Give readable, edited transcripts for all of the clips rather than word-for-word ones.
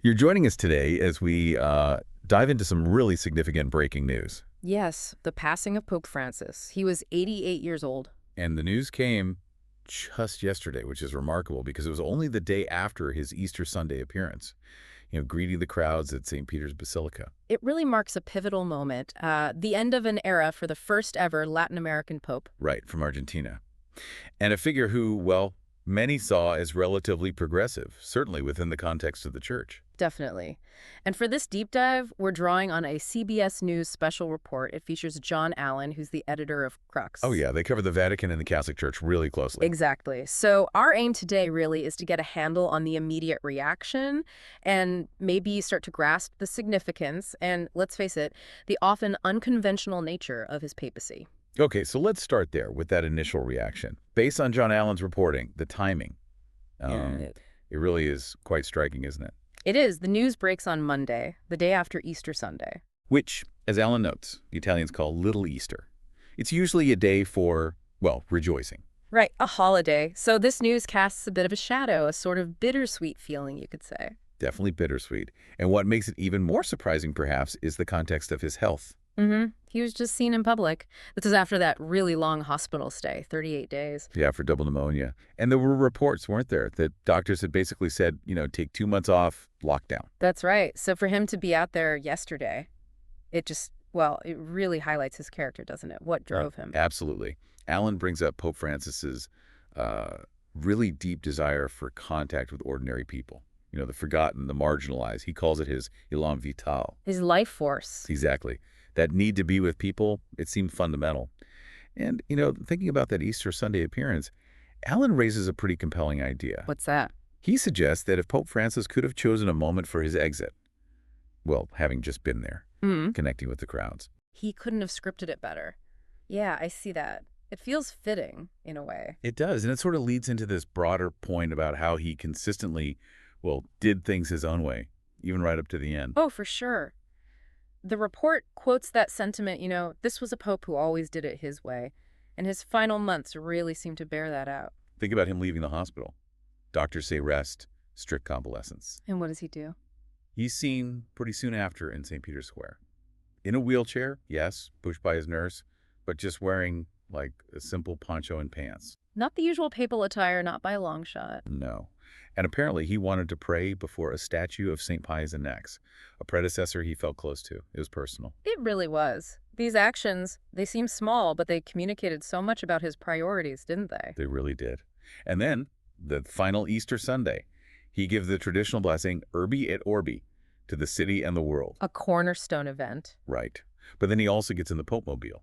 You're joining us today as we dive into some really significant breaking news. Yes, the passing of Pope Francis. He was 88 years old. And the news came just yesterday, which is remarkable because it was only the day after his Easter Sunday appearance, greeting the crowds at St. Peter's Basilica. It really marks a pivotal moment, the end of an era for the first ever Latin American pope. Right, from Argentina. And a figure who, well, many saw as relatively progressive, certainly within the context of the church. Definitely. And for this deep dive, we're drawing on a CBS News special report. It features John Allen, who's the editor of Crux. Oh, yeah, they cover the Vatican and the Catholic Church really closely. Exactly. So our aim today really is to get a handle on the immediate reaction and maybe start to grasp the significance and, let's face it, the often unconventional nature of his papacy. Okay, so let's start there with that initial reaction. Based on John Allen's reporting, the timing, um, Yeah. it really is quite striking, isn't it? It is. The news breaks on Monday, the day after Easter Sunday. Which, as Allen notes, the Italians call Little Easter. It's usually a day for, well, rejoicing. Right, a holiday. So this news casts a bit of a shadow, a sort of bittersweet feeling, you could say. Definitely bittersweet. And what makes it even more surprising, perhaps, is the context of his health. He was just seen in public. This is after that really long hospital stay, 38 days. Yeah, for double pneumonia. And there were reports, weren't there, that doctors had basically said, take 2 months off, lockdown. That's right. So for him to be out there yesterday, it just, well, it really highlights his character, doesn't it? What drove him? Absolutely. Allen brings up Pope Francis's really deep desire for contact with ordinary people. The forgotten, the marginalized. He calls it his élan vital. His life force. Exactly. That need to be with people, it seemed fundamental. And, thinking about that Easter Sunday appearance, Allen raises a pretty compelling idea. What's that? He suggests that if Pope Francis could have chosen a moment for his exit, well, having just been there, connecting with the crowds. He couldn't have scripted it better. Yeah, I see that. It feels fitting, in a way. It does, and it sort of leads into this broader point about how he consistently, well, did things his own way, even right up to the end. Oh, for sure. The report quotes that sentiment, this was a pope who always did it his way, and his final months really seem to bear that out. Think about him leaving the hospital. Doctors say rest, strict convalescence. And what does he do? He's seen pretty soon after in St. Peter's Square. In a wheelchair, yes, pushed by his nurse, but just wearing, like, a simple poncho and pants. Not the usual papal attire, not by a long shot. No. And apparently he wanted to pray before a statue of St. Pius X, a predecessor he felt close to. It was personal. It really was. These actions, they seem small, but they communicated so much about his priorities, didn't they? They really did. And then, the final Easter Sunday, he gives the traditional blessing, Urbi et Orbi, to the city and the world. A cornerstone event. Right. But then he also gets in the Pope Mobile.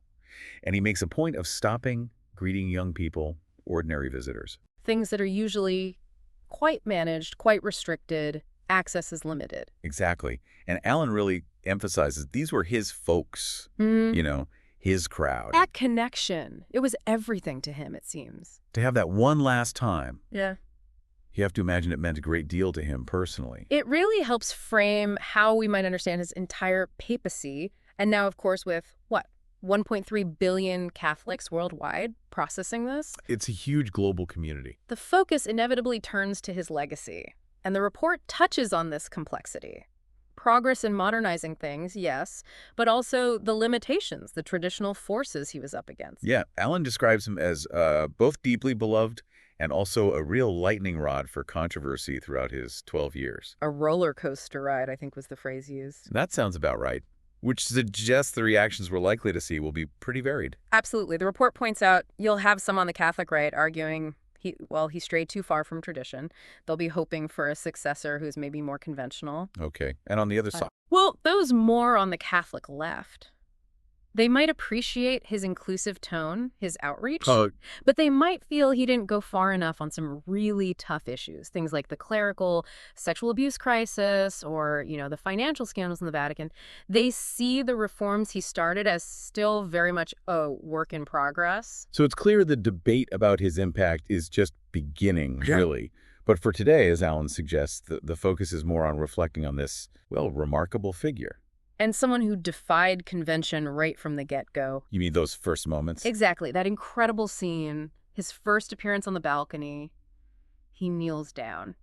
And he makes a point of stopping, greeting young people, ordinary visitors. Things that are usually quite managed, quite restricted, access is limited. Exactly. And Allen really emphasizes these were his folks, his crowd. That connection, it was everything to him, it seems. To have that one last time, Yeah. you have to imagine it meant a great deal to him personally. It really helps frame how we might understand his entire papacy. And now, of course, with, 1.3 billion Catholics worldwide processing this? It's a huge global community. The focus inevitably turns to his legacy. And the report touches on this complexity. Progress in modernizing things, yes, but also the limitations, the traditional forces he was up against. Yeah, Allen describes him as both deeply beloved and also a real lightning rod for controversy throughout his 12 years. A roller coaster ride, I think was the phrase used. That sounds about right, which suggests the reactions we're likely to see will be pretty varied. Absolutely. The report points out you'll have some on the Catholic right arguing he strayed too far from tradition. They'll be hoping for a successor who's maybe more conventional. Okay, and on the other side? Well, those more on the Catholic left. They might appreciate his inclusive tone, his outreach, but they might feel he didn't go far enough on some really tough issues, things like the clerical sexual abuse crisis or, the financial scandals in the Vatican. They see the reforms he started as still very much a work in progress. So it's clear the debate about his impact is just beginning, really. But for today, as Allen suggests, the focus is more on reflecting on this, well, remarkable figure. And someone who defied convention right from the get-go. You mean those first moments? Exactly. That incredible scene, his first appearance on the balcony, he kneels down.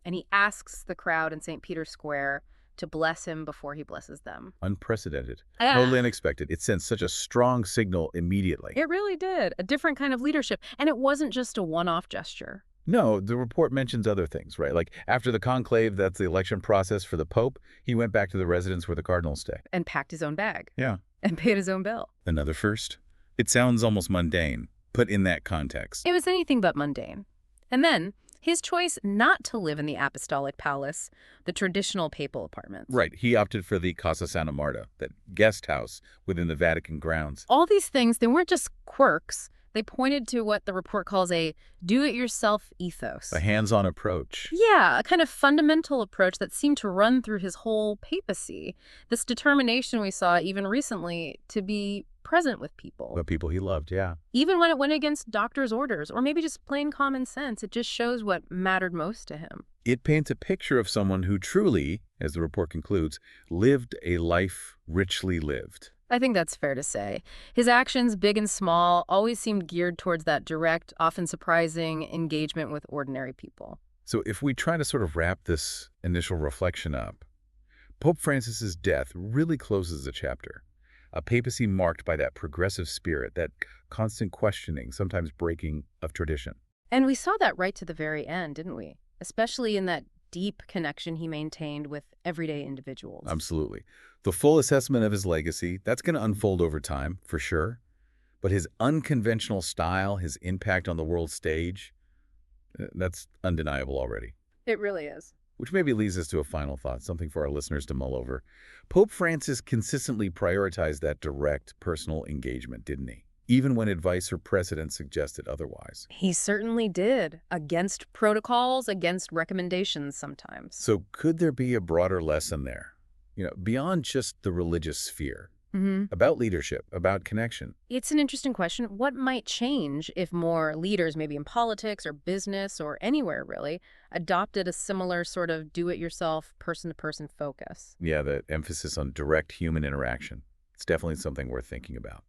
and he asks the crowd in St. Peter's Square to bless him before he blesses them. Unprecedented. Yeah. Totally unexpected. It sends such a strong signal immediately. It really did. A different kind of leadership. And it wasn't just a one-off gesture. No, the report mentions other things, right? Like after the conclave, that's the election process for the Pope, he went back to the residence where the cardinals stay. And packed his own bag. Yeah. And paid his own bill. Another first? It sounds almost mundane, put in that context. It was anything but mundane. And then, his choice not to live in the Apostolic Palace, the traditional papal apartments. Right. He opted for the Casa Santa Marta, that guest house within the Vatican grounds. All these things, they weren't just quirks. They pointed to what the report calls a do-it-yourself ethos. A hands-on approach. Yeah, a kind of fundamental approach that seemed to run through his whole papacy. This determination we saw even recently to be present with people. The people he loved, yeah. Even when it went against doctor's orders, or maybe just plain common sense, it just shows what mattered most to him. It paints a picture of someone who truly, as the report concludes, lived a life richly lived. I think that's fair to say. His actions, big and small, always seemed geared towards that direct, often surprising engagement with ordinary people. So if we try to sort of wrap this initial reflection up, Pope Francis's death really closes the chapter. A papacy marked by that progressive spirit, that constant questioning, sometimes breaking of tradition. And we saw that right to the very end, didn't we? Especially in that deep connection he maintained with everyday individuals. Absolutely. The full assessment of his legacy, that's going to unfold over time, for sure. But his unconventional style, his impact on the world stage, that's undeniable already. It really is. Which maybe leads us to a final thought, something for our listeners to mull over. Pope Francis consistently prioritized that direct, personal engagement, didn't he? Even when advice or precedent suggested otherwise. He certainly did, against protocols, against recommendations sometimes. So could there be a broader lesson there? Beyond just the religious sphere, about leadership, about connection? It's an interesting question. What might change if more leaders, maybe in politics or business or anywhere really, adopted a similar sort of do-it-yourself, person-to-person focus? Yeah, the emphasis on direct human interaction. It's definitely something worth thinking about.